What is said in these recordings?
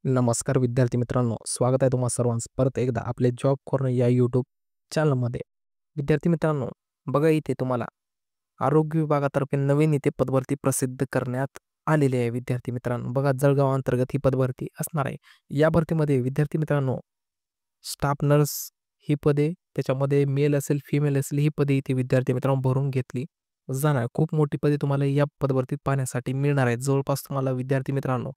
नमस्कार विद्यार्थी मित्रांनो, स्वागत आहे तुम्हा सर्वांचं परत एकदा आपले जॉब कॉर्नर या यूट्यूब चॅनलमध्ये. विद्यार्थी मित्रांनो, बघा इथे तुम्हाला आरोग्य विभागातर्फे नवीन इथे पदभरती प्रसिद्ध करण्यात आलेली आहे. विद्यार्थी मित्रांनो, बघा जळगाव अंतर्गत ही पदभरती असणार आहे. या भरतीमध्ये विद्यार्थी मित्रांनो, स्टाफ नर्स ही पदे, त्याच्यामध्ये मेल असेल फिमेल असेल ही पदे इथे विद्यार्थी मित्रांनो भरून घेतली जाणार. खूप मोठी पदे तुम्हाला या पदभरतीत पाहण्यासाठी मिळणार आहेत. जवळपास तुम्हाला विद्यार्थी मित्रांनो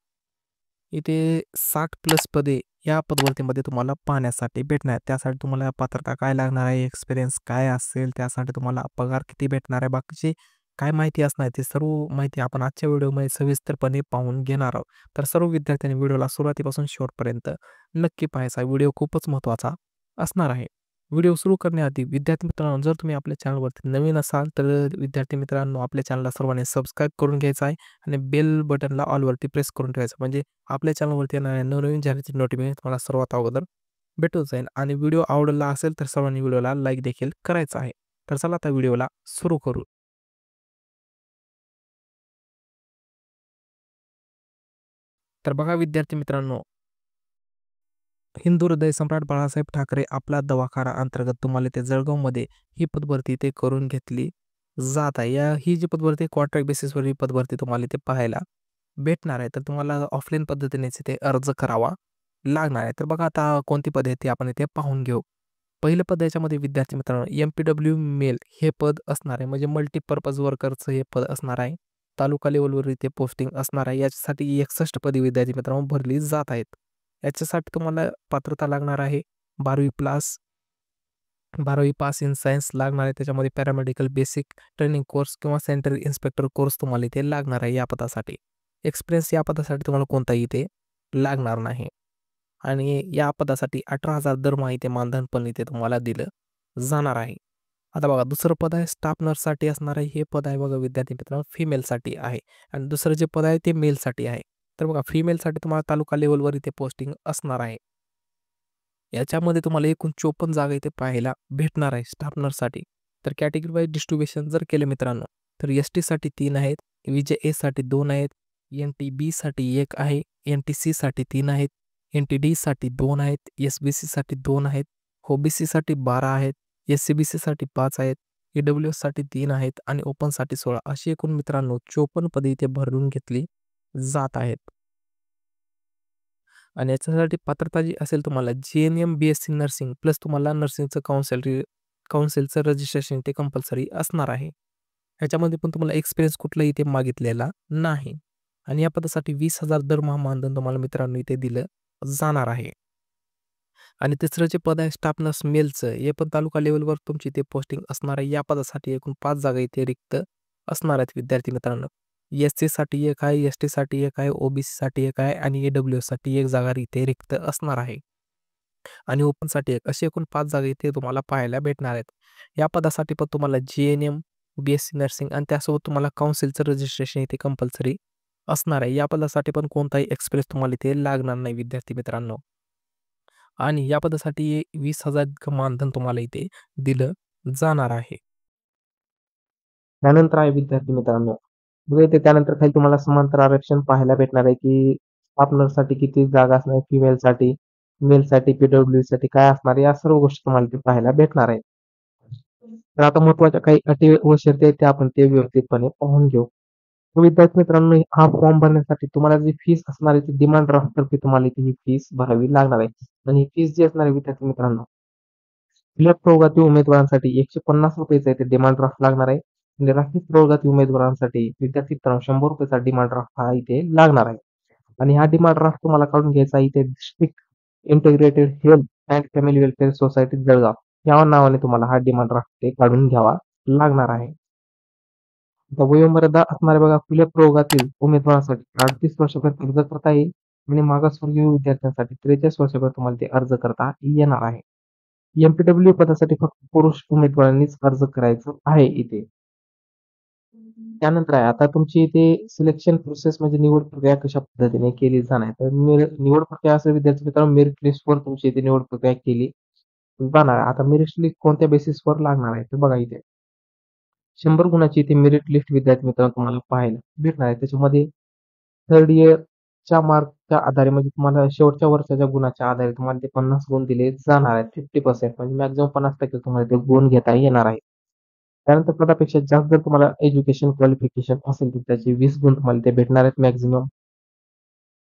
इथे 60+ पदे या पदभरतीमध्ये तुम्हाला पाहण्यासाठी भेटणार आहेत. त्यासाठी तुम्हाला पात्रता काय लागणार आहे, एक्सपिरियन्स काय असेल, त्यासाठी तुम्हाला पगार किती भेटणार आहे, बाकीची काय माहिती असणार आहे, ते सर्व माहिती आपण आजच्या व्हिडिओमध्ये सविस्तरपणे पाहून घेणार आहोत. तर सर्व विद्यार्थ्यांनी व्हिडिओला सुरुवातीपासून शेवटपर्यंत नक्की पाहायचा. व्हिडिओ खूपच महत्त्वाचा असणार आहे. व्हिडिओ सुरू करण्याआधी विद्यार्थी मित्रांनो, जर तुम्ही आपल्या चॅनलवरती नवीन असाल तर विद्यार्थी मित्रांनो, आपल्या चॅनलला सर्वांनी सबस्क्राईब करून घ्यायचं आहे आणि बेल बटनला ऑलवरती प्रेस करून ठेवायचं, म्हणजे आपल्या चॅनलवरती येणाऱ्या नवनवीन जाहिरातीचे नोटिफिकेशन तुम्हाला सर्वात अगोदर भेटून जाईल. आणि व्हिडिओ आवडला असेल तर सर्वांनी व्हिडिओला लाईक देखील करायचं आहे. तर चला आता व्हिडिओला सुरू करू. तर बघा विद्यार्थी मित्रांनो, हिंदू हृदय सम्राट बाळासाहेब ठाकरे आपला दवाखाना अंतर्गत तुम्हाला ते जळगावमध्ये ही पदभरती ते करून घेतली जात आहे. ही जी पदभरती कॉन्ट्रॅक्ट बेसिसवर ही पदभरती तुम्हाला इथे पाहायला भेटणार आहे. तर तुम्हाला ऑफलाईन पद्धतीनेच इथे अर्ज करावा लागणार आहे. तर बघा आता कोणती पद आहे ते आपण इथे पाहून घेऊ. पहिलं पद याच्यामध्ये विद्यार्थी मित्रांनो MPW मेल हे पद असणार आहे, म्हणजे मल्टीपर्पज वर्करचं हे पद असणार आहे. तालुका लेवलवर इथे पोस्टिंग असणार आहे. याच्यासाठी 61 पदे विद्यार्थी मित्रांनो भरली जात आहेत. याच्यासाठी तुम्हाला पात्रता लागणार आहे 12वी पास इन सायन्स लागणार आहे. त्याच्यामध्ये पॅरामेडिकल बेसिक ट्रेनिंग कोर्स किंवा सेंट्रल इन्स्पेक्टर कोर्स तुम्हाला इथे लागणार आहे या पदासाठी. एक्सपिरियन्स या पदासाठी तुम्हाला कोणताही इथे लागणार नाही. आणि या पदासाठी 18,000 दरमहा इथे मानधन पण इथे तुम्हाला दिलं जाणार आहे. आता बघा दुसरं पद आहे स्टाफ नर्ससाठी असणार आहे. हे पद आहे बघा विद्यार्थी मित्रांनो फिमेलसाठी आहे आणि दुसरं जे पद आहे ते मेलसाठी आहे. तर बघा फिमेलसाठी तुम्हाला तालुका लेवलवर इथे पोस्टिंग असणार आहे. याच्यामध्ये तुम्हाला एकूण 54 जागा इथे पाहायला भेटणार आहे स्टाफ नर्ससाठी. तर कॅटेगरी वाईज डिस्ट्रीब्युशन जर केलं मित्रांनो, तर ST साठी 3 आहेत, VJA साठी 2 आहेत, NTB साठी 1 आहे, NTC साठी 3 आहेत, NTD साठी 2 आहेत, SBC साठी 2 आहेत, OBC साठी 12 आहेत, SCBC साठी 5 आहेत, EWS साठी 3 आहेत आणि ओपनसाठी 16. अशी एकूण मित्रांनो 54 पदे इथे भरून घेतली जात आहेत. आणि याच्यासाठी पात्रता जी असेल तुम्हाला GNM BSc नर्सिंग प्लस तुम्हाला नर्सिंगचं काउन्सिलचं रजिस्ट्रेशन ते कंपल्सरी असणार आहे. ह्याच्यामध्ये पण तुम्हाला एक्सपिरियन्स कुठलाही इथे मागितलेला नाही. आणि या पदासाठी 20,000 दरमहा मानधन तुम्हाला मित्रांनो इथे दिलं जाणार आहे. आणि तिसरं जे पद आहे स्टाफ नर्स मेलचं, हे पण तालुका लेवलवर तुमची इथे पोस्टिंग असणार आहे. या पदासाठी एकूण 5 जागा इथे रिक्त असणार आहेत विद्यार्थी मित्रांनो. SC साठी 1 आहे, ST साठी 1 आहे, OBC साठी 1 आहे आणि AWS साठी 1 जागा इथे रिक्त असणार आहे. आणि ओपनसाठी 1 अशी एकूण 5 जागा इथे तुम्हाला पाहायला भेटणार आहेत. या पदासाठी पण तुम्हाला GNM, BSc नर्सिंग आणि त्यासोबत तुम्हाला काउन्सिलचं रजिस्ट्रेशन इथे कंपल्सरी असणार आहे. या पदासाठी पण कोणताही एक्सपिरियन्स तुम्हाला इथे लागणार नाही विद्यार्थी मित्रांनो. आणि या पदासाठी 20,000 इतकं मानधन तुम्हाला इथे दिलं जाणार आहे. त्यानंतर आहे विद्यार्थी मित्रांनो, बघा इथे त्यानंतर खाली तुम्हाला समांतर आरक्षण पाहायला भेटणार आहे, की पार्टनरसाठी किती जागा असणार आहे, फिमेलसाठी, मेलसाठी, PWसाठी काय असणार आहे, या सर्व गोष्टी तुम्हाला इथे पाहायला भेटणार आहेत. तर आता महत्त्वाच्या काही अटी व शर्ती आहेत त्या आपण ते व्यवस्थितपणे पाहून घेऊ. तर विद्यार्थी मित्रांनो, हा फॉर्म भरण्यासाठी तुम्हाला जी फीस असणार आहे ती डिमांड ड्राफ्टतर्फे तुम्हाला इथे ही फीस भरावी लागणार आहे. आणि ही फीस जी असणार आहे विद्यार्थी मित्रांनो, खुल्या प्रवर्गातील उमेदवारांसाठी ₹150 इथे डिमांड ड्राफ्ट लागणार आहे. आणि राखीव प्रवर्गातील उमेदवारांसाठी विद्यार्थी मित्रांनो ₹100 डिमांड ड्राफ्ट हा इथे लागणार आहे. आणि हा डिमांड ड्राफ्ट तुम्हाला काढून घ्यायचा आहे इथे district integrated health and family welfare society Jalgaon या नावाने तुम्हाला हा डिमांड ड्राफ्ट ते काढून घ्यावा लागणार आहे. आता वयोमर्यादा असणाऱ्या बघा खुल्या प्रवर्गातील उमेदवारांसाठी 38 वर्षापर्यंत अर्ज करता येईल आणि मागासवर्गीय विद्यार्थ्यांसाठी 43 वर्षापर्यंत तुम्हाला ते अर्ज करता येणार आहे. MPW पदासाठी फक्त पुरुष उमेदवारांनीच अर्ज करायचं आहे इथे. त्यानंतर आहे आता तुमची इथे सिलेक्शन प्रोसेस म्हणजे निवड प्रक्रिया कशा पद्धतीने केली जाणार आहे. तर निवड प्रक्रिया असेल विद्यार्थी मित्रांनो, मेरिट लिस्टवर तुमची इथे निवड प्रक्रिया केली जाणार आहे. आता मेरिट लिस्ट कोणत्या बेसिसवर लागणार आहे तर बघा इथे 100 गुणाची इथे मेरिट लिस्ट विद्यार्थी मित्रांनो तुम्हाला पाहायला भेटणार आहे. त्याच्यामध्ये थर्ड इयर च्या मार्कच्या आधारे म्हणजे तुम्हाला शेवटच्या वर्षाच्या गुणाच्या आधारे तुम्हाला ते 50 गुण दिले जाणार आहेत. 50% म्हणजे मॅक्सिमम 50% तुम्हाला ते गुण घेता येणार आहे. त्यानंतर त्यापेक्षा जास्त जर तुम्हाला एज्युकेशन क्वालिफिकेशन असेल तर त्याचे 20 गुण तुम्हाला ते भेटणार आहेत मॅक्सिमम.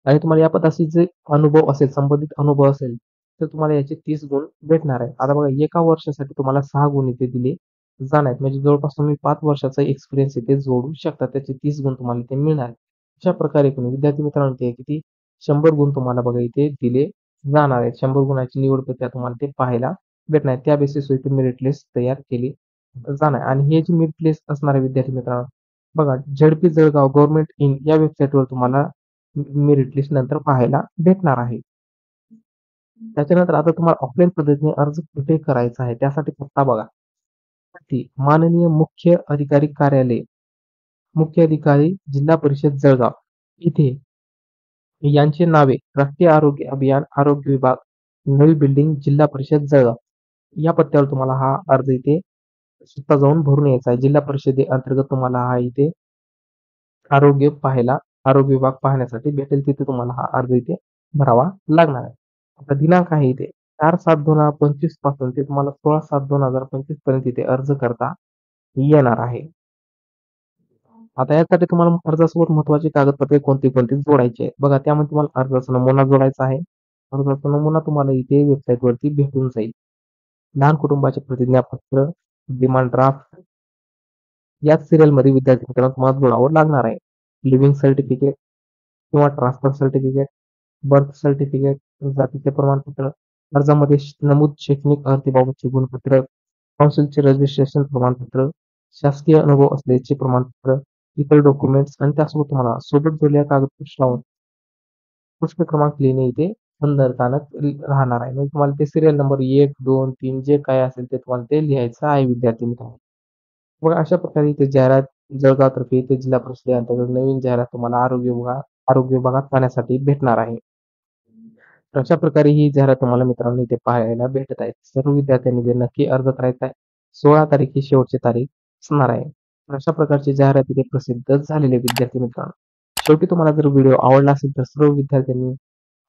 आणि तुम्हाला या पदाचे जे अनुभव असेल, संबंधित अनुभव असेल, तर तुम्हाला याचे 30 गुण भेटणार आहेत. आता बघा एका वर्षासाठी तुम्हाला 6 गुण इथे दिले जाणार आहेत. म्हणजे जवळपास तुम्ही 5 वर्षाचा एक्सपिरियन्स इथे जोडू शकता. त्याचे 30 गुण तुम्हाला इथे मिळणार आहेत. अशा प्रकारे एकूण विद्यार्थी मित्रांनो ते किती 100 गुण तुम्हाला बघा इथे दिले जाणार आहेत. 100 गुणाची निवड प्रक्रिया तुम्हाला ते पाहायला भेटणार आहे. त्या बेसिसवर इथे मेरिट लिस्ट तयार केली जाणार आणि हे जे मेरिट लिस्ट असणार आहे विद्यार्थी मित्रांनो, बघा झेडपी जळगाव गव्हर्नमेंट इन या वेबसाईटवर तुम्हाला मेरिट लिस्ट नंतर पाहायला भेटणार आहे. त्याच्यानंतर आता तुम्हाला ऑफलाईन पद्धतीने अर्ज कुठे करायचा आहे त्यासाठी पत्ता बघा. ती माननीय मुख्य अधिकारी कार्यालय, मुख्य अधिकारी जिल्हा परिषद जळगाव इथे यांचे नावे राष्ट्रीय आरोग्य अभियान आरोग्य विभाग नवी बिल्डिंग जिल्हा परिषद जळगाव या पत्त्यावर तुम्हाला हा अर्ज इथे स्वतः जाऊन भरून यायचा आहे. जिल्हा परिषदे अंतर्गत तुम्हाला हा इथे आरोग्य विभाग पाहण्यासाठी भेटेल तिथे तुम्हाला हा अर्ज इथे भरावा लागणार आहे. आता दिनांक आहे इथे 4/7/2025 पासून ते तुम्हाला 16/7/2025 पर्यंत इथे अर्ज करता येणार आहे. आता यासाठी तुम्हाला अर्जासोबत महत्त्वाची कागदपत्रे कोणती जोडायची आहेत. बघा त्यामध्ये तुम्हाला अर्जाचा नमुना जोडायचा आहे. अर्जाचा नमुना तुम्हाला इथे वेबसाईटवरती भेटून जाईल. लहान कुटुंबाचे प्रतिज्ञापत्र, डिमांड ड्राफ्ट याच सिरियलमध्ये विद्यार्थी मित्रांनो तुम्हाला जोडावं लागणार आहे. लिव्हिंग सर्टिफिकेट किंवा ट्रान्सफर सर्टिफिकेट, बर्थ सर्टिफिकेट, जातीचे प्रमाणपत्र, अर्जामध्ये नमूद शैक्षणिक अर्हतेबाबतचे गुणपत्र, काउन्सिलचे रजिस्ट्रेशन प्रमाणपत्र, शासकीय अनुभव असल्याचे प्रमाणपत्र, इतर डॉक्युमेंट्स आणि त्यासोबत तुम्हाला सोबत जोडलेल्या कागदपत्र लावून पुष्प क्रमांक लिहिणे इथे बंधनकारक राहणार आहे. म्हणजे तुम्हाला ते सिरियल नंबर 1, 2, 3 जे काय असेल ते तुम्हाला ते लिहायचं आहे विद्यार्थी मित्रांनो. मग अशा प्रकारे इथे जाहिरात जळगावतर्फे इथे जिल्हा परिषदे अंतर्गत नवीन जाहिरात तुम्हाला आरोग्य विभागात पाहण्यासाठी भेटणार आहे. तर अशा प्रकारे ही जाहिरात तुम्हाला मित्रांनो इथे पाहायला भेटत आहे. सर्व विद्यार्थ्यांनी जे नक्की अर्ज करायचा आहे. 16 तारीख ही शेवटची तारीख असणार आहे. तर अशा प्रकारची जाहिरात इथे प्रसिद्ध झालेली आहे विद्यार्थी मित्रांनो. शेवटी तुम्हाला जर व्हिडिओ आवडला असेल तर सर्व विद्यार्थ्यांनी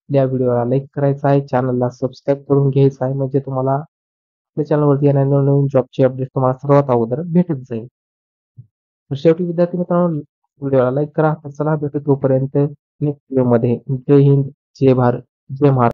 या व्हिडिओला लाईक करायचा आहे, चॅनलला सबस्क्राईब करून घ्यायचं आहे म्हणजे तुम्हाला आपल्या चॅनलवरती येणारे नवनवीन जॉबचे अपडेट तुम्हाला सर्वात अगोदर भेटत जाईल. तर शेवटी विद्यार्थी मित्रांनो व्हिडिओला लाईक करा. तर चला भेटू तोपर्यंत नेक्स्ट व्हिडिओमध्ये. जय हिंद, जय भारत, जय महाराष्ट्र.